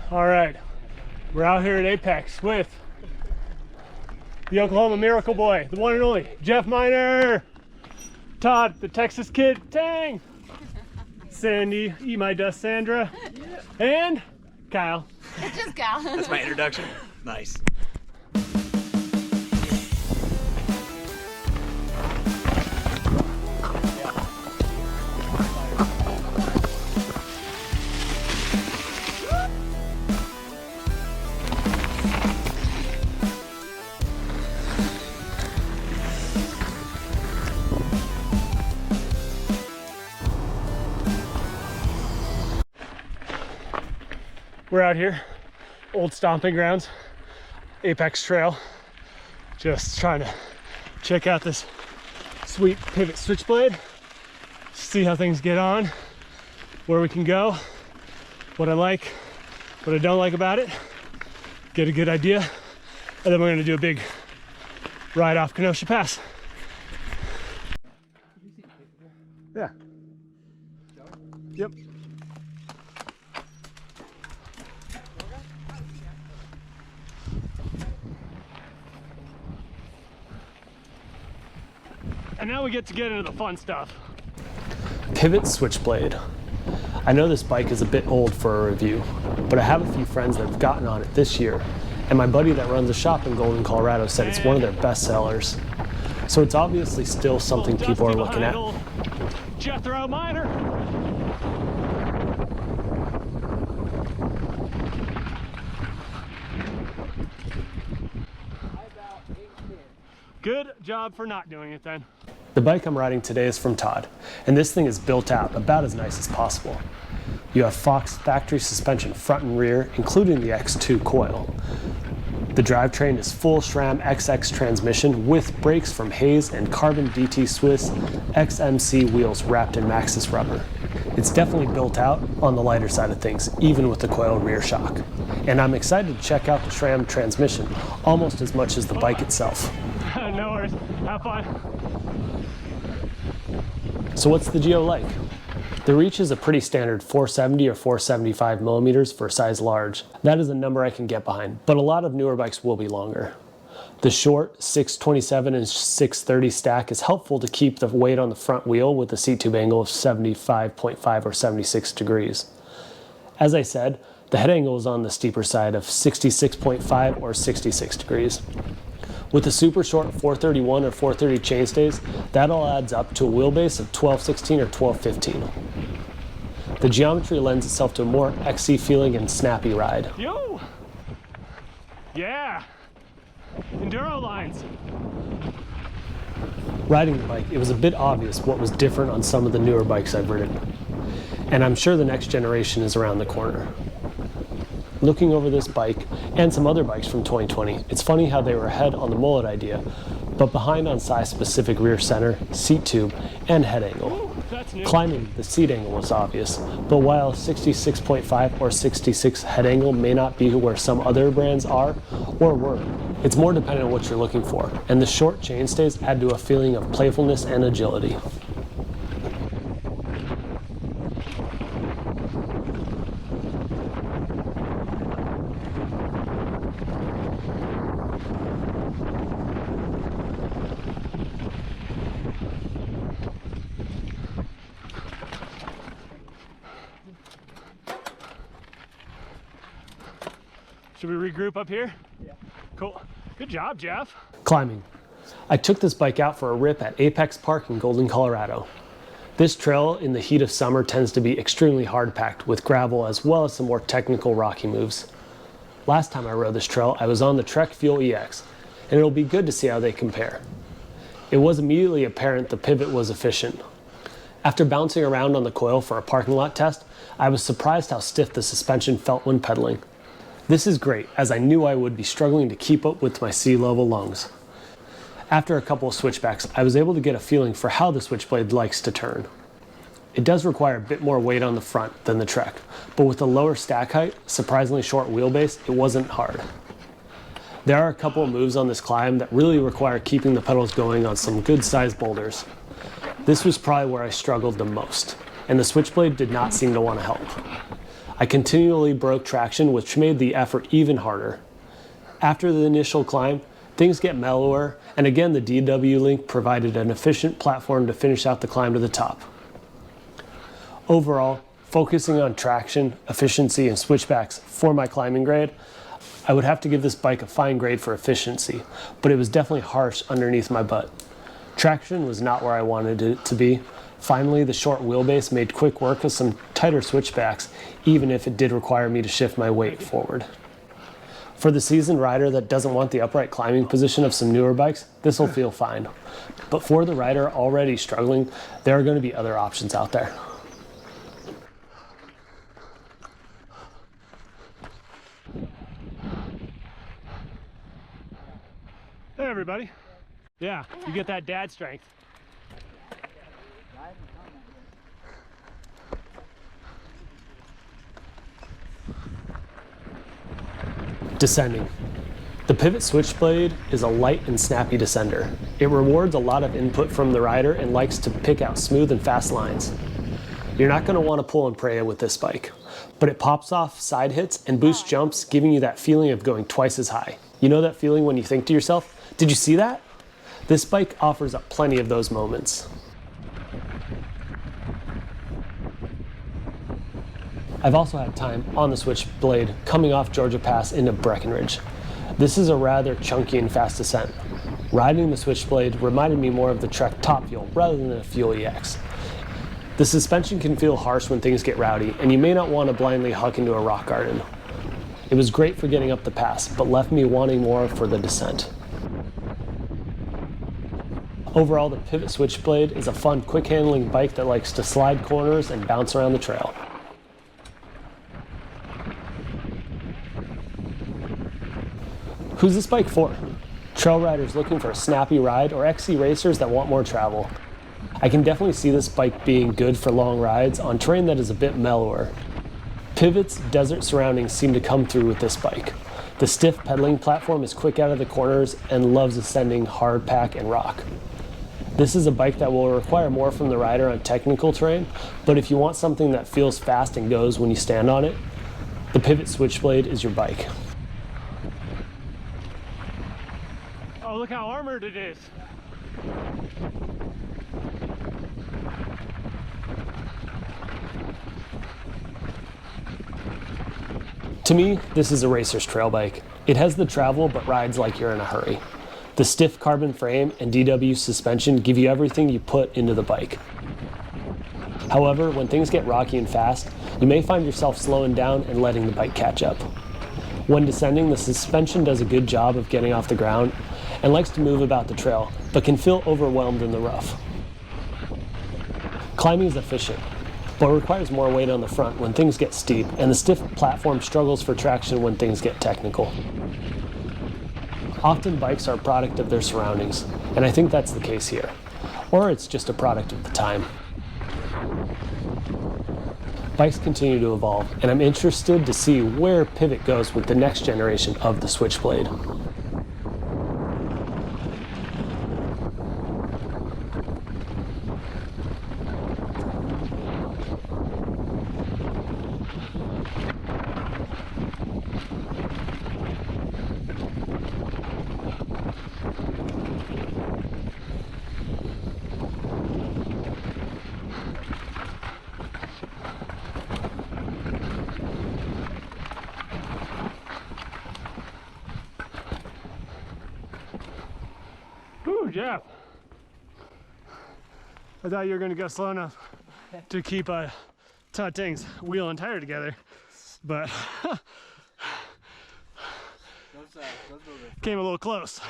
All right, we're out here at Apex with the Oklahoma Miracle Boy, the one and only Jeff Miner, Todd, the Texas Kid, Tang, Sandy, Eat My Dust Sandra, and Kyle. It's just Kyle. That's my introduction. Nice. We're out here, old stomping grounds, Apex Trail, just trying to check out this sweet Pivot Switchblade, see how things get on, where we can go, what I like, what I don't like about it, get a good idea, and then we're gonna do a big ride off Kenosha Pass. Yeah. Yep. And now we get into the fun stuff. Pivot Switchblade. I know this bike is a bit old for a review, but I have a few friends that have gotten on it this year, and my buddy that runs a shop in Golden, Colorado said it's one of their best sellers. So it's obviously still something people are looking at. Jethro Miner. Good job for not doing it then. The bike I'm riding today is from Todd, and this thing is built out about as nice as possible. You have Fox factory suspension front and rear, including the X2 coil. The drivetrain is full SRAM XX transmission with brakes from Hayes and carbon DT Swiss XMC wheels wrapped in Maxxis rubber. It's definitely built out on the lighter side of things, even with the coiled rear shock. And I'm excited to check out the SRAM transmission almost as much as the bike itself. No worries, have fun. So what's the geo like? The reach is a pretty standard 470 or 475 millimeters for a size large. That is a number I can get behind, but a lot of newer bikes will be longer. The short 627 and 630 stack is helpful to keep the weight on the front wheel with a seat tube angle of 75.5 or 76 degrees. As I said, the head angle is on the steeper side of 66.5 or 66 degrees. With the super short 431 or 430 chainstays, that all adds up to a wheelbase of 1216 or 1215. The geometry lends itself to a more XC feeling and snappy ride. Yo! Yeah! Enduro lines! Riding the bike, it was a bit obvious what was different on some of the newer bikes I've ridden. And I'm sure the next generation is around the corner. Looking over this bike and some other bikes from 2020, it's funny how they were ahead on the mullet idea, but behind on size-specific rear center, seat tube, and head angle. Climbing, the seat angle was obvious, but while 66.5 or 66 head angle may not be where some other brands are or were, it's more dependent on what you're looking for, and the short chainstays add to a feeling of playfulness and agility. Should we regroup up here? Yeah. Cool. Good job, Jeff. Climbing. I took this bike out for a rip at Apex Park in Golden, Colorado. This trail in the heat of summer tends to be extremely hard-packed with gravel as well as some more technical rocky moves. Last time I rode this trail, I was on the Trek Fuel EX, and it'll be good to see how they compare. It was immediately apparent the pivot was efficient. After bouncing around on the coil for a parking lot test, I was surprised how stiff the suspension felt when pedaling. This is great, as I knew I would be struggling to keep up with my sea-level lungs. After a couple of switchbacks, I was able to get a feeling for how the Switchblade likes to turn. It does require a bit more weight on the front than the Trek, but with a lower stack height, surprisingly short wheelbase, it wasn't hard. There are a couple of moves on this climb that really require keeping the pedals going on some good-sized boulders. This was probably where I struggled the most, and the Switchblade did not seem to want to help. I continually broke traction, which made the effort even harder. After the initial climb, things get mellower, and again the DW link provided an efficient platform to finish out the climb to the top. Overall, focusing on traction, efficiency, and switchbacks for my climbing grade, I would have to give this bike a fine grade for efficiency, but it was definitely harsh underneath my butt. Traction was not where I wanted it to be. Finally, the short wheelbase made quick work of some tighter switchbacks, even if it did require me to shift my weight forward. For the seasoned rider that doesn't want the upright climbing position of some newer bikes, this will feel fine. But for the rider already struggling, there are going to be other options out there. Hey everybody. Yeah, you get that dad strength. Descending. The Pivot Switchblade is a light and snappy descender. It rewards a lot of input from the rider and likes to pick out smooth and fast lines. You're not going to want to pull and pray with this bike, but it pops off side hits and boosts jumps, giving you that feeling of going twice as high. You know that feeling when you think to yourself, did you see that? This bike offers up plenty of those moments. I've also had time on the Switchblade coming off Georgia Pass into Breckenridge. This is a rather chunky and fast descent. Riding the Switchblade reminded me more of the Trek Top Fuel rather than a Fuel EX. The suspension can feel harsh when things get rowdy, and you may not want to blindly huck into a rock garden. It was great for getting up the pass, but left me wanting more for the descent. Overall, the Pivot Switchblade is a fun, quick-handling bike that likes to slide corners and bounce around the trail. Who's this bike for? Trail riders looking for a snappy ride or XC racers that want more travel. I can definitely see this bike being good for long rides on terrain that is a bit mellower. Pivot's desert surroundings seem to come through with this bike. The stiff pedaling platform is quick out of the corners and loves ascending hard pack and rock. This is a bike that will require more from the rider on technical terrain, but if you want something that feels fast and goes when you stand on it, the Pivot Switchblade is your bike. Oh, look how armored it is. To me, this is a racer's trail bike. It has the travel but rides like you're in a hurry. The stiff carbon frame and DW suspension give you everything you put into the bike. However, when things get rocky and fast, you may find yourself slowing down and letting the bike catch up. When descending, the suspension does a good job of getting off the ground and likes to move about the trail, but can feel overwhelmed in the rough. Climbing is efficient, but requires more weight on the front when things get steep, and the stiff platform struggles for traction when things get technical. Often bikes are a product of their surroundings, and I think that's the case here. Or it's just a product of the time. Bikes continue to evolve, and I'm interested to see where Pivot goes with the next generation of the Switchblade. Ooh, Jeff. I thought you were going to go slow enough to keep Ting's wheel and tire together, but came a little close.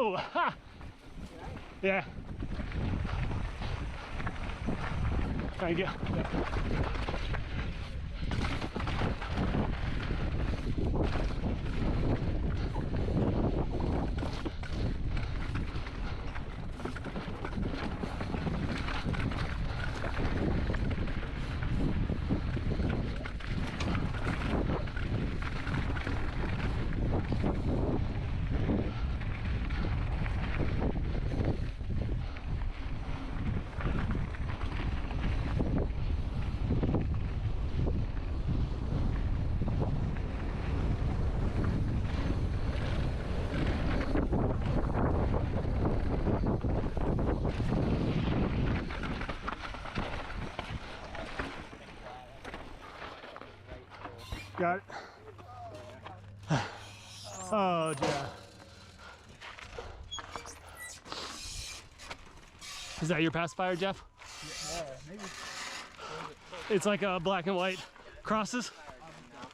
Oh, ha! Yeah. Thank you. Got it. Oh, Jeff. Is that your pacifier, Jeff? Yeah, maybe. It's like a black and white crosses.